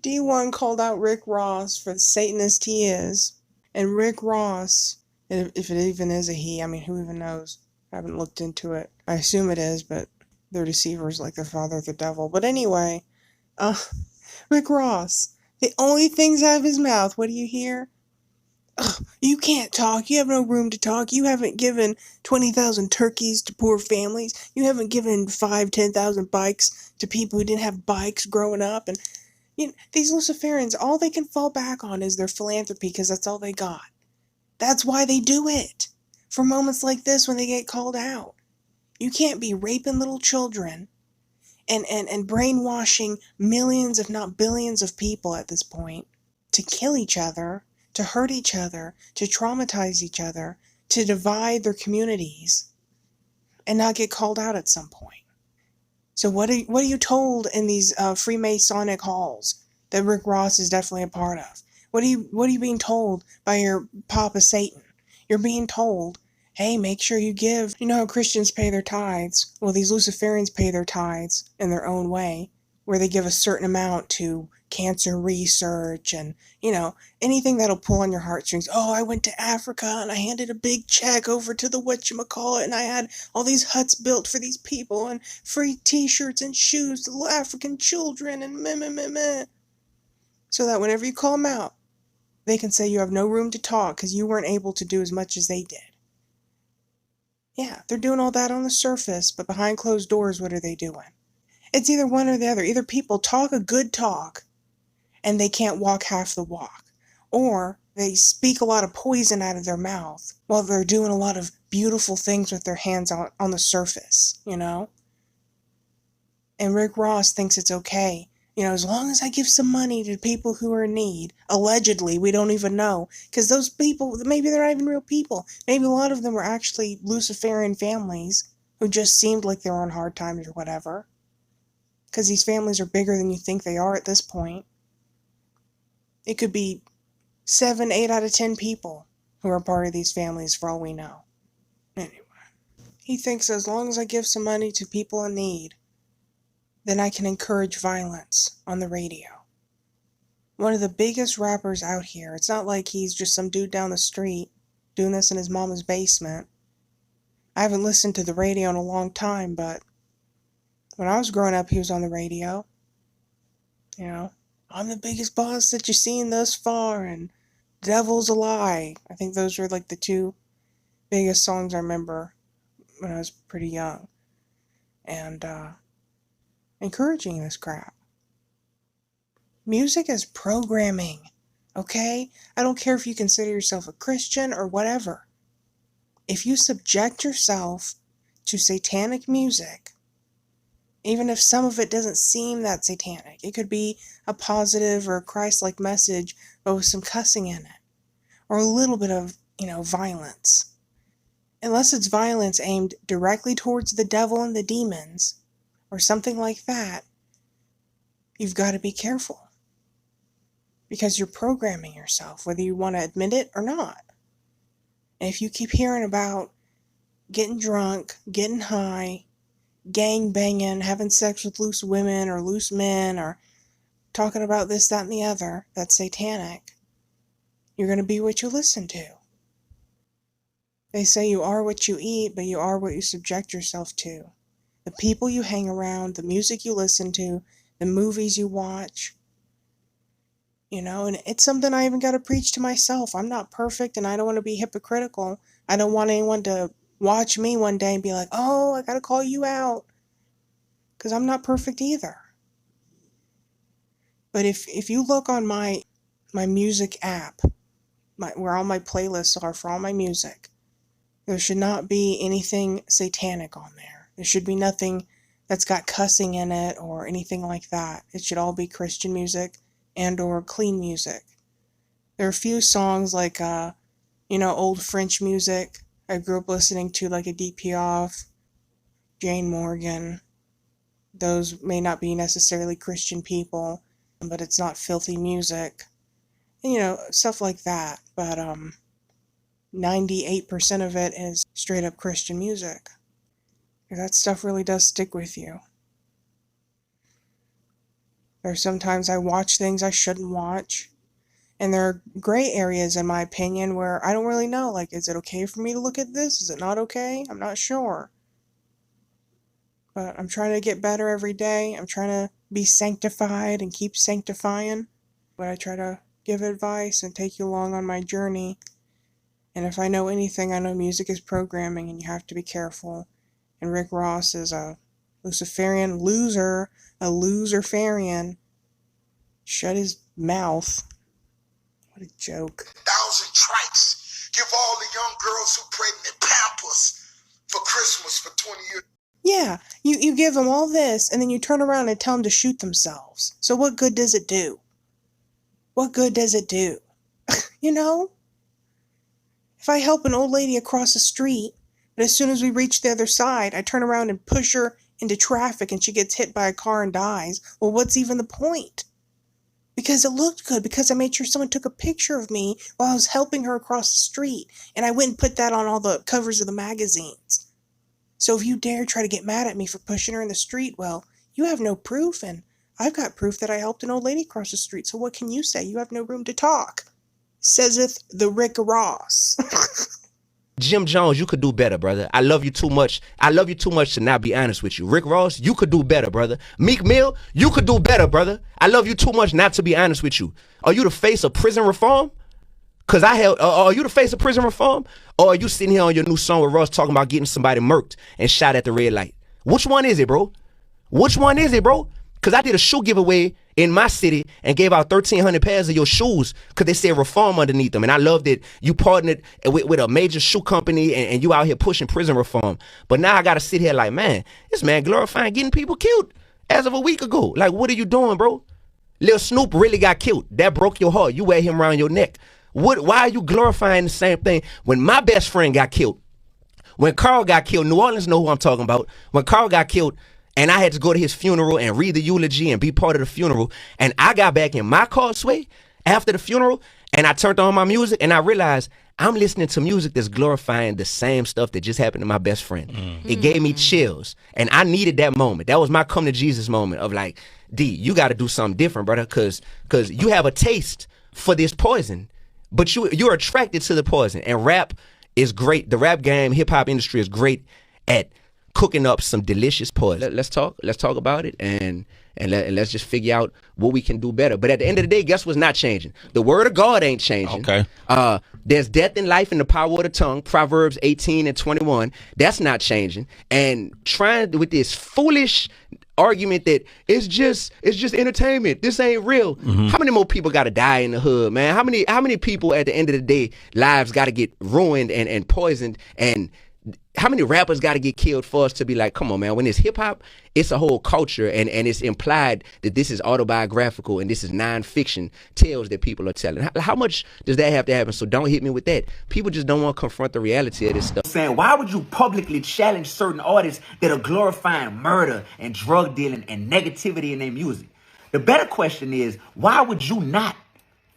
D1 called out Rick Ross for the Satanist he is. And Rick Ross, if it even is a he, I mean, who even knows? I haven't looked into it. I assume it is, but they're deceivers like their father, the devil. But anyway, Rick Ross, the only things out of his mouth, what do you hear? You can't talk. You have no room to talk. You haven't given 20,000 turkeys to poor families. You haven't given 10,000 bikes to people who didn't have bikes growing up. And these Luciferians, all they can fall back on is their philanthropy because that's all they got. That's why they do it. For moments like this when they get called out. You can't be raping little children and brainwashing millions, if not billions of people at this point to kill each other, to hurt each other, to traumatize each other, to divide their communities, and not get called out at some point. So what are you told in these Freemasonic halls that Rick Ross is definitely a part of? What are you being told by your Papa Satan? You're being told, hey, make sure you give. You know how Christians pay their tithes? Well, these Luciferians pay their tithes in their own way, where they give a certain amount to cancer research and, anything that'll pull on your heartstrings. Oh, I went to Africa and I handed a big check over to the whatchamacallit and I had all these huts built for these people and free t-shirts and shoes to little African children and meh. So that whenever you call them out, they can say you have no room to talk because you weren't able to do as much as they did. Yeah, they're doing all that on the surface, but behind closed doors, what are they doing? It's either one or the other. Either people talk a good talk and they can't walk half the walk, or they speak a lot of poison out of their mouth while they're doing a lot of beautiful things with their hands on the surface, And Rick Ross thinks it's okay. As long as I give some money to people who are in need, allegedly, we don't even know. Because those people, maybe they're not even real people. Maybe a lot of them were actually Luciferian families who just seemed like they were on hard times or whatever. Because these families are bigger than you think they are at this point. It could be 7, 8 out of 10 people who are part of these families for all we know. Anyway, he thinks as long as I give some money to people in need, then I can encourage violence on the radio. One of the biggest rappers out here. It's not like he's just some dude down the street doing this in his mama's basement. I haven't listened to the radio in a long time, but when I was growing up, he was on the radio. I'm the biggest boss that you've seen thus far, and Devil's a Lie. I think those were like the two biggest songs I remember when I was pretty young. And, encouraging this crap. Music is programming, okay? I don't care if you consider yourself a Christian or whatever. If you subject yourself to satanic music, even if some of it doesn't seem that satanic, it could be a positive or a Christ-like message, but with some cussing in it, or a little bit of, violence. Unless it's violence aimed directly towards the devil and the demons, or something like that, you've got to be careful. Because you're programming yourself, whether you want to admit it or not. And if you keep hearing about getting drunk, getting high, gang banging, having sex with loose women or loose men, or talking about this, that, and the other, that's satanic, you're going to be what you listen to. They say you are what you eat, but you are what you subject yourself to. The people you hang around, the music you listen to, the movies you watch. And it's something I even got to preach to myself. I'm not perfect, and I don't want to be hypocritical. I don't want anyone to watch me one day and be like, oh, I got to call you out. Because I'm not perfect either. But if you look on my music app, where all my playlists are for all my music, there should not be anything satanic on there. There should be nothing that's got cussing in it or anything like that. It should all be Christian music and or clean music. There are a few songs like, old French music I grew up listening to, like Edith Piaf, Jane Morgan. Those may not be necessarily Christian people, but it's not filthy music. And, stuff like that. But 98% of it is straight up Christian music. That stuff really does stick with you. There's sometimes I watch things I shouldn't watch. And there are gray areas, in my opinion, where I don't really know. Like, is it okay for me to look at this? Is it not okay? I'm not sure. But I'm trying to get better every day. I'm trying to be sanctified and keep sanctifying. But I try to give advice and take you along on my journey. And if I know anything, I know music is programming and you have to be careful. And Rick Ross is a Luciferian loser, a loserfarian. Shut his mouth. What a joke. 1,000 trikes. Give all the young girls who pregnant Pampers for Christmas for 20 years. Yeah, you give them all this, and then you turn around and tell them to shoot themselves. So what good does it do? What good does it do? You know? If I help an old lady across the street, but as soon as we reach the other side, I turn around and push her into traffic and she gets hit by a car and dies, well, what's even the point? Because it looked good, because I made sure someone took a picture of me while I was helping her across the street, and I went and put that on all the covers of the magazines. So if you dare try to get mad at me for pushing her in the street, well, you have no proof, and I've got proof that I helped an old lady cross the street, so what can you say? You have no room to talk. Sayseth the Rick Ross. Jim Jones, you could do better, brother. I love you too much. I love you too much to not be honest with you. Rick Ross, you could do better, brother. Meek Mill, you could do better, brother. I love you too much not to be honest with you. Are you the face of prison reform? Cause are you the face of prison reform? Or are you sitting here on your new song with Ross talking about getting somebody murked and shot at the red light? Which one is it, bro? Which one is it, bro? Because I did a shoe giveaway in my city and gave out 1,300 pairs of your shoes because they said reform underneath them. And I love that you partnered with a major shoe company and you out here pushing prison reform. But now I got to sit here like, man, this man glorifying getting people killed as of a week ago. Like, what are you doing, bro? Lil Snoop really got killed. That broke your heart. You wear him around your neck. Why are you glorifying the same thing when my best friend got killed? When Carl got killed, New Orleans know who I'm talking about. When Carl got killed, and I had to go to his funeral and read the eulogy and be part of the funeral. And I got back in my car, Sway, after the funeral, and I turned on my music, and I realized I'm listening to music that's glorifying the same stuff that just happened to my best friend. It gave me chills, and I needed that moment. That was my come to Jesus moment of like, D, you got to do something different, brother, because you have a taste for this poison, but you're attracted to the poison. And rap is great. The rap game, hip-hop industry is great at cooking up some delicious poison. Let's talk about it and let's just figure out what we can do better. But at the end of the day, guess what's not changing? The word of God ain't changing. Okay. There's death in life in the power of the tongue, Proverbs 18:21. That's not changing. And trying with this foolish argument that it's just entertainment. This ain't real. How many more people got to die in the hood, man? How many people at the end of the day lives got to get ruined and poisoned, and how many rappers got to get killed for us to be like, come on, man, when it's hip-hop, it's a whole culture, and it's implied that this is autobiographical and this is non-fiction tales that people are telling. How much does that have to happen? So don't hit me with that. People just don't want to confront the reality of this stuff. Saying, why would you publicly challenge certain artists that are glorifying murder and drug dealing and negativity in their music? The better question is, why would you not?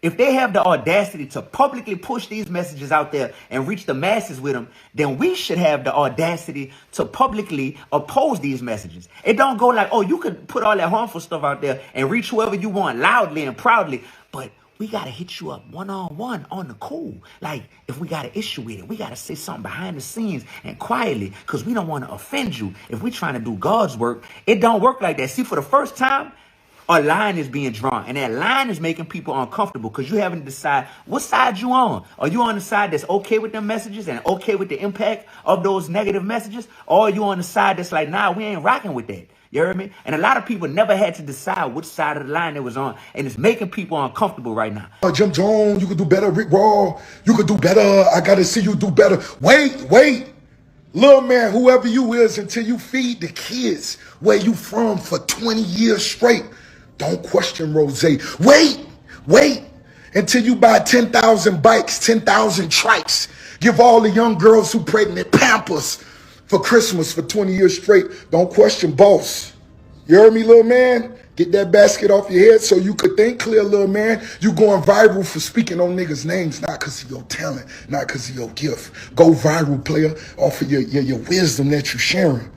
If they have the audacity to publicly push these messages out there and reach the masses with them, then we should have the audacity to publicly oppose these messages. It don't go like, oh, you could put all that harmful stuff out there and reach whoever you want loudly and proudly, but we got to hit you up one-on-one on the cool. Like, if we got an issue with it, we got to say something behind the scenes and quietly, because we don't want to offend you. If we trying to do God's work, it don't work like that. See, for the first time, a line is being drawn, and that line is making people uncomfortable because you having to decide what side you on. Are you on the side that's okay with them messages and okay with the impact of those negative messages? Or are you on the side that's like, nah, we ain't rocking with that? You heard me? And a lot of people never had to decide which side of the line they was on, and it's making people uncomfortable right now. Jim Jones, you could do better. Rick Raw, you could do better. I got to see you do better. Wait. Little man, whoever you is, until you feed the kids where you from for 20 years straight. Don't question Rose. Wait until you buy 10,000 bikes, 10,000 trikes. Give all the young girls who pregnant Pampers for Christmas for 20 years straight. Don't question boss. You heard me, little man? Get that basket off your head so you could think clear, little man. You going viral for speaking on niggas' names, not because of your talent, not because of your gift. Go viral, player, off of your wisdom that you sharing.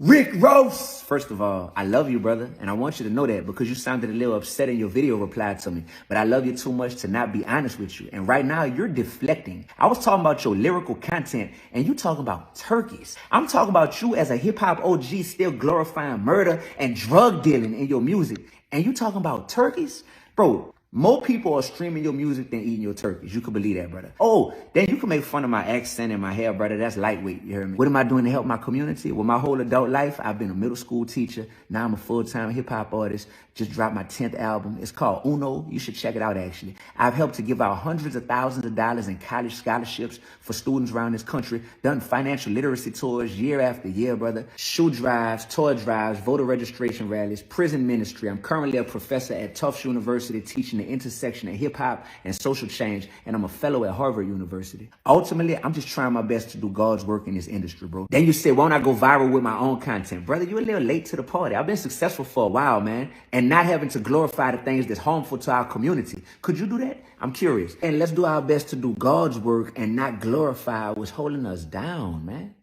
Rick Ross! First of all, I love you, brother, and I want you to know that because you sounded a little upset in your video reply to me. But I love you too much to not be honest with you. And right now, you're deflecting. I was talking about your lyrical content, and you talking about turkeys. I'm talking about you as a hip-hop OG still glorifying murder and drug dealing in your music. And you talking about turkeys? Bro, more people are streaming your music than eating your turkeys. You can believe that, brother. Oh, then you can make fun of my accent and my hair, brother. That's lightweight, you hear me? What am I doing to help my community? Well, my whole adult life, I've been a middle school teacher. Now I'm a full-time hip-hop artist. Just dropped my 10th album. It's called Uno. You should check it out, actually. I've helped to give out hundreds of thousands of dollars in college scholarships for students around this country. Done financial literacy tours year after year, brother. Shoe drives, toy drives, voter registration rallies, prison ministry. I'm currently a professor at Tufts University teaching the intersection of hip-hop and social change, and I'm a fellow at Harvard University. Ultimately, I'm just trying my best to do God's work in this industry, bro. Then you say, won't I go viral with my own content? Brother, you're a little late to the party. I've been successful for a while, man, and not having to glorify the things that's harmful to our community. Could you do that? I'm curious. And let's do our best to do God's work and not glorify what's holding us down, man.